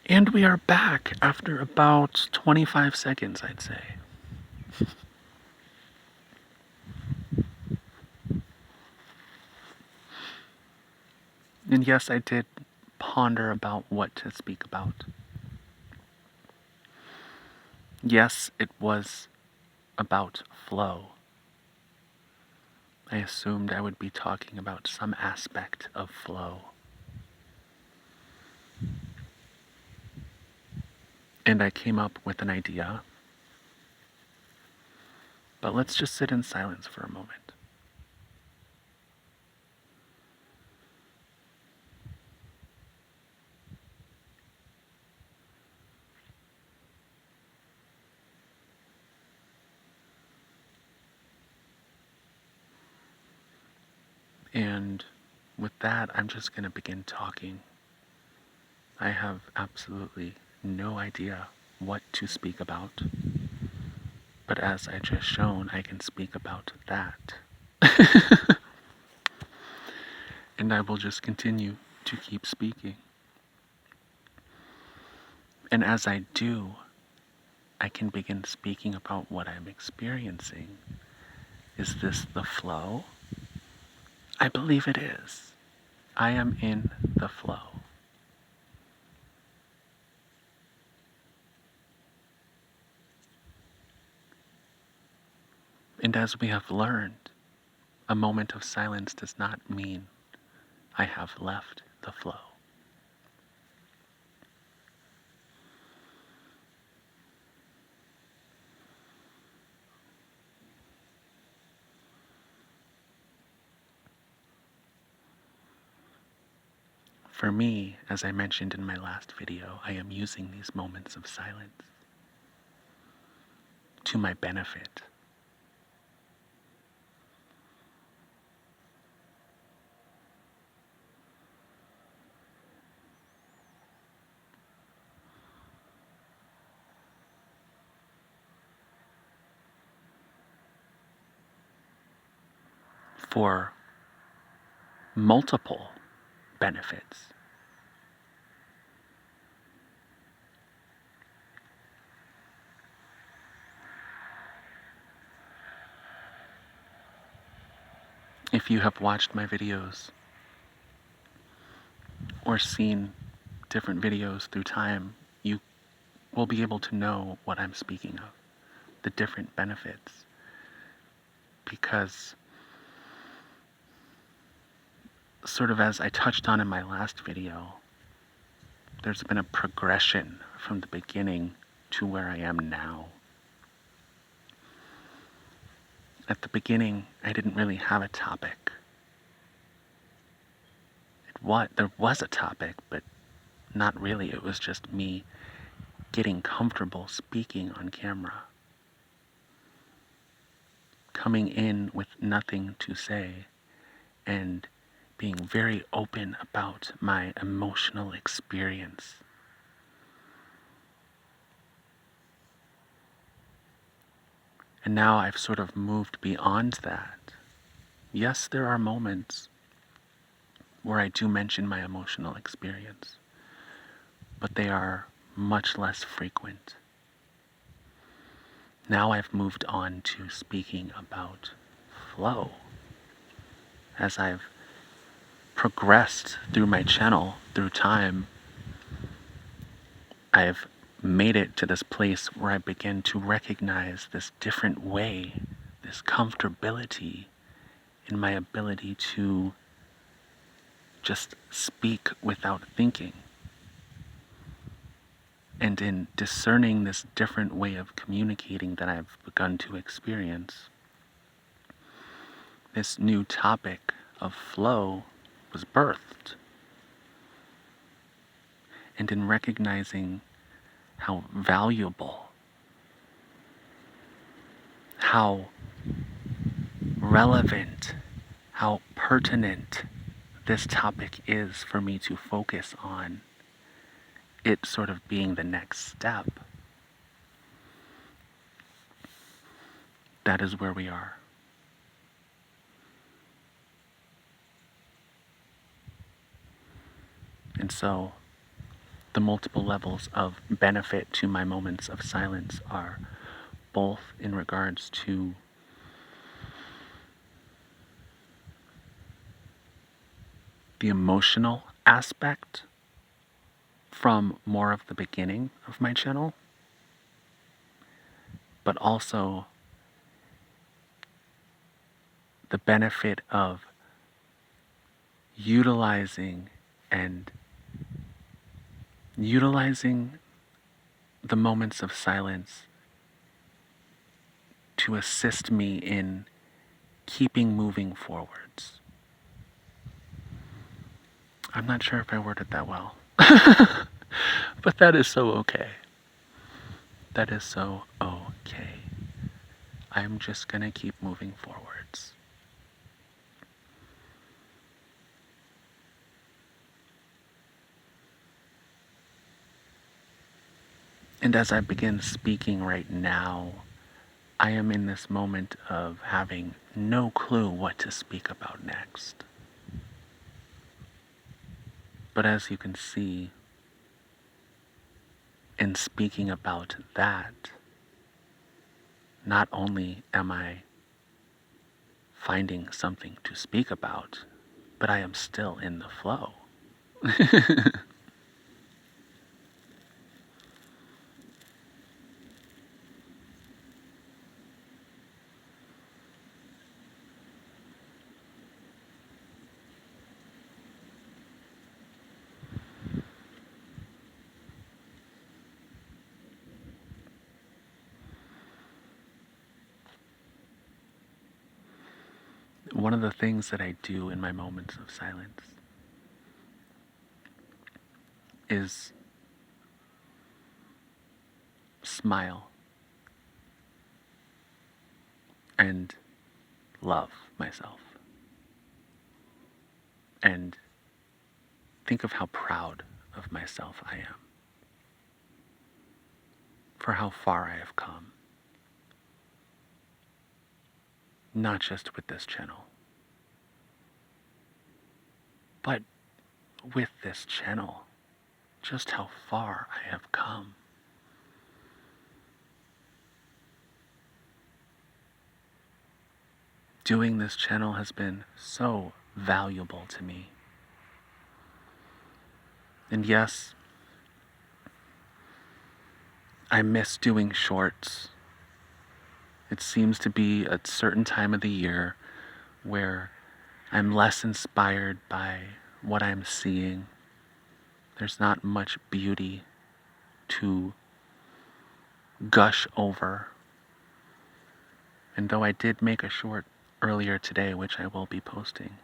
And we are back after about 25 seconds, I'd say. And yes, I did ponder about what to speak about. Yes, it was about flow. I assumed I would be talking about some aspect of flow. And I came up with an idea. But let's just sit in silence for a moment. And with that, I'm just going to begin talking. I have absolutely no idea what to speak about. But as I just shown, I can speak about that. And I will just continue to keep speaking. And as I do, I can begin speaking about what I'm experiencing. Is this the flow? I believe it is. I am in the flow. And as we have learned, a moment of silence does not mean I have left the flow. For me, as I mentioned in my last video, I am using these moments of silence to my benefit. For multiple benefits. If you have watched my videos or seen different videos through time, you will be able to know what I'm speaking of, the different benefits. Because, sort of as I touched on in my last video, there's been a progression from the beginning to where I am now. At the beginning, I didn't really have a topic. There was a topic, but not really. It was just me getting comfortable speaking on camera. Coming in with nothing to say and being very open about my emotional experience. And now I've sort of moved beyond that. Yes, there are moments where I do mention my emotional experience, but they are much less frequent. Now I've moved on to speaking about flow. As I've progressed through my channel, through time, I've made it to this place where I begin to recognize this different way, this comfortability in my ability to just speak without thinking. And in discerning this different way of communicating that I've begun to experience, this new topic of flow was birthed. And in recognizing how valuable, how relevant, how pertinent this topic is for me to focus on, it sort of being the next step, that is where we are. And so, the multiple levels of benefit to my moments of silence are both in regards to the emotional aspect from more of the beginning of my channel, but also the benefit of utilizing and utilizing the moments of silence to assist me in keeping moving forwards. I'm not sure if I worded that well, but that is so okay. That is so okay. I'm just gonna keep moving forwards. And as I begin speaking right now, I am in this moment of having no clue what to speak about next. But as you can see, in speaking about that, not only am I finding something to speak about, but I am still in the flow. One of the things that I do in my moments of silence is smile and love myself and think of how proud of myself I am for how far I have come. Not just with this channel, but with this channel, just how far I have come. Doing this channel has been so valuable to me. And yes, I miss doing shorts. It seems to be a certain time of the year where I'm less inspired by what I'm seeing. There's not much beauty to gush over. And though I did make a short earlier today, which I will be posting,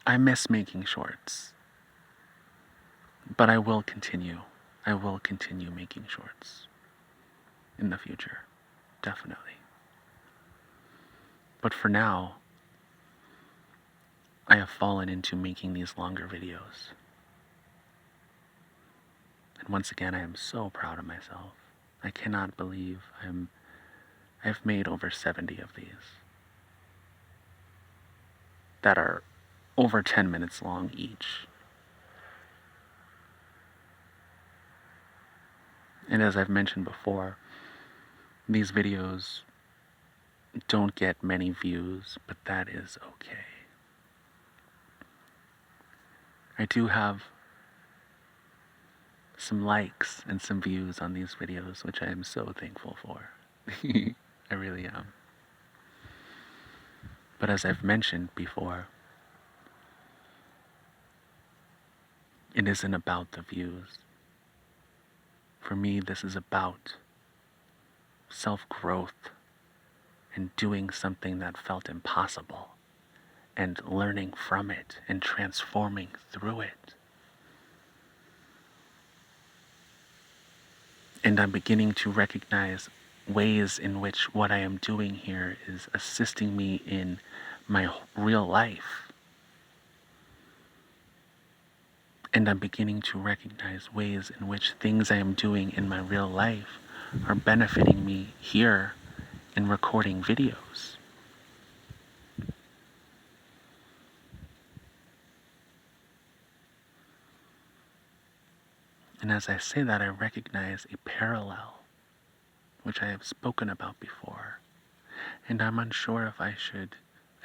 I miss making shorts. But I will continue. I will continue making shorts in the future. Definitely. But for now, I have fallen into making these longer videos. And once again, I am so proud of myself. I cannot believe I've made over 70 of these that are over 10 minutes long each. And as I've mentioned before, these videos don't get many views, but that is okay. I do have some likes and some views on these videos, which I am so thankful for. I really am. But as I've mentioned before, it isn't about the views. For me, this is about self-growth and doing something that felt impossible and learning from it and transforming through it. And I'm beginning to recognize ways in which what I am doing here is assisting me in my real life. And I'm beginning to recognize ways in which things I am doing in my real life are benefiting me here in recording videos. And as I say that, I recognize a parallel, which I have spoken about before, and I'm unsure if I should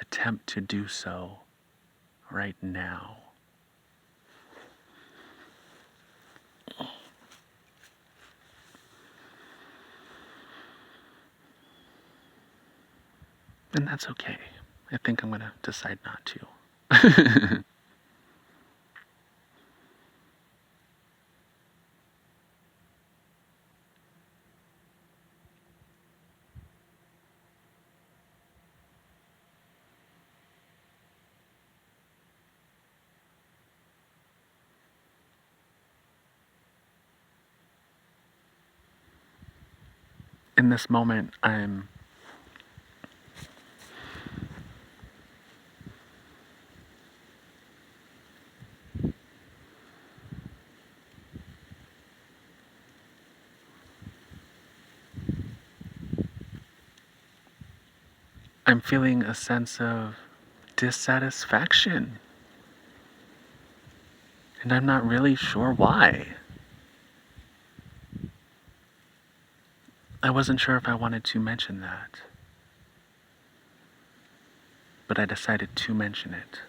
attempt to do so right now. And that's okay. I think I'm going to decide not to. In this moment, I'm feeling a sense of dissatisfaction. And I'm not really sure why. I wasn't sure if I wanted to mention that, but I decided to mention it.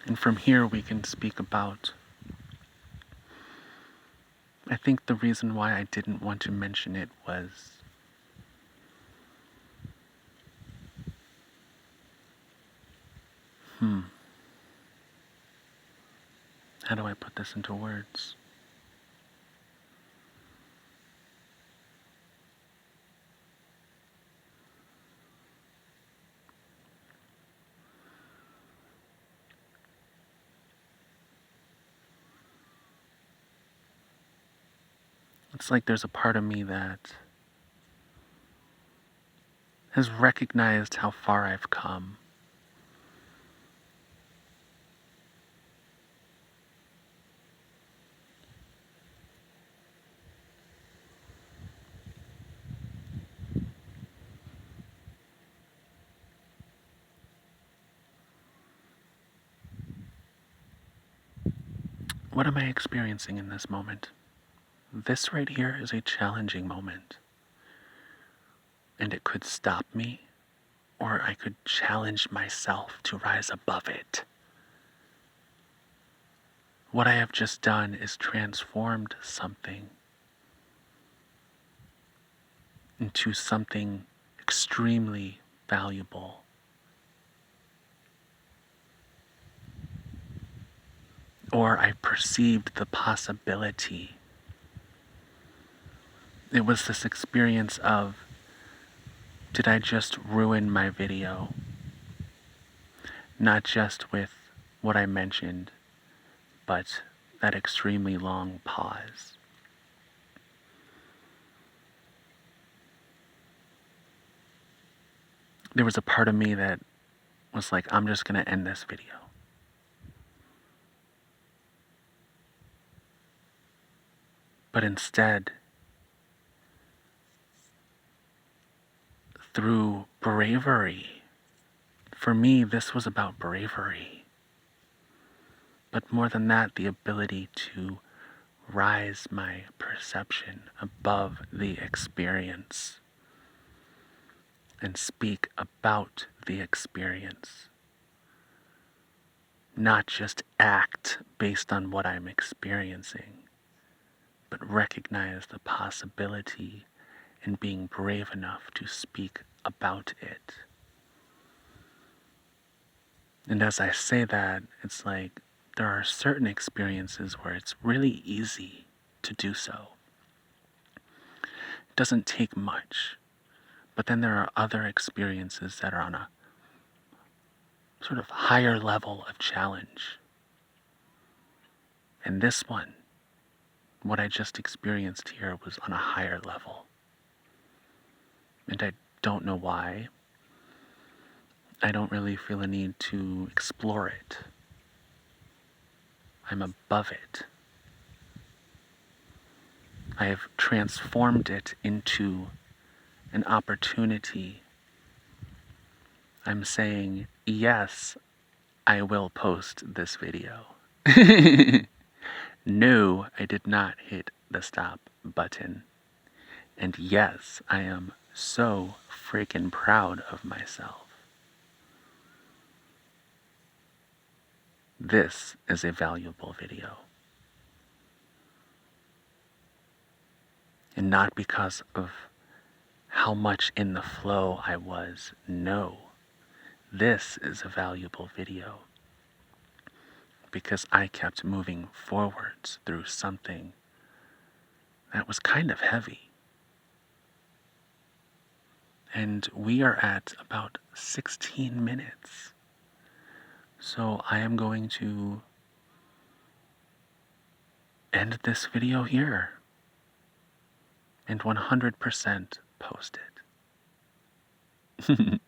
And from here we can speak about, I think the reason why I didn't want to mention it was how do I put this into words? It's like there's a part of me that has recognized how far I've come. What am I experiencing in this moment? This right here is a challenging moment. And it could stop me, or I could challenge myself to rise above it. What I have just done is transformed something into something extremely valuable. Or I perceived the possibility. It was this experience of, did I just ruin my video? Not just with what I mentioned, but that extremely long pause. There was a part of me that was like, I'm just going to end this video. But instead, through bravery, for me, this was about bravery. But more than that, the ability to rise my perception above the experience and speak about the experience. Not just act based on what I'm experiencing, but recognize the possibility and being brave enough to speak about it. And as I say that, it's like there are certain experiences where it's really easy to do so. It doesn't take much. But then there are other experiences that are on a sort of higher level of challenge. And this one, what I just experienced here, was on a higher level. And I don't know why. I don't really feel a need to explore it. I'm above it. I have transformed it into an opportunity I'm saying, yes, I will post this video. No, I did not hit the stop button. And yes, I am so freaking proud of myself. This is a valuable video. And not because of how much in the flow I was. No, this is a valuable video because I kept moving forwards through something that was kind of heavy. And we are at about 16 minutes. So I am going to end this video here and 100% post it.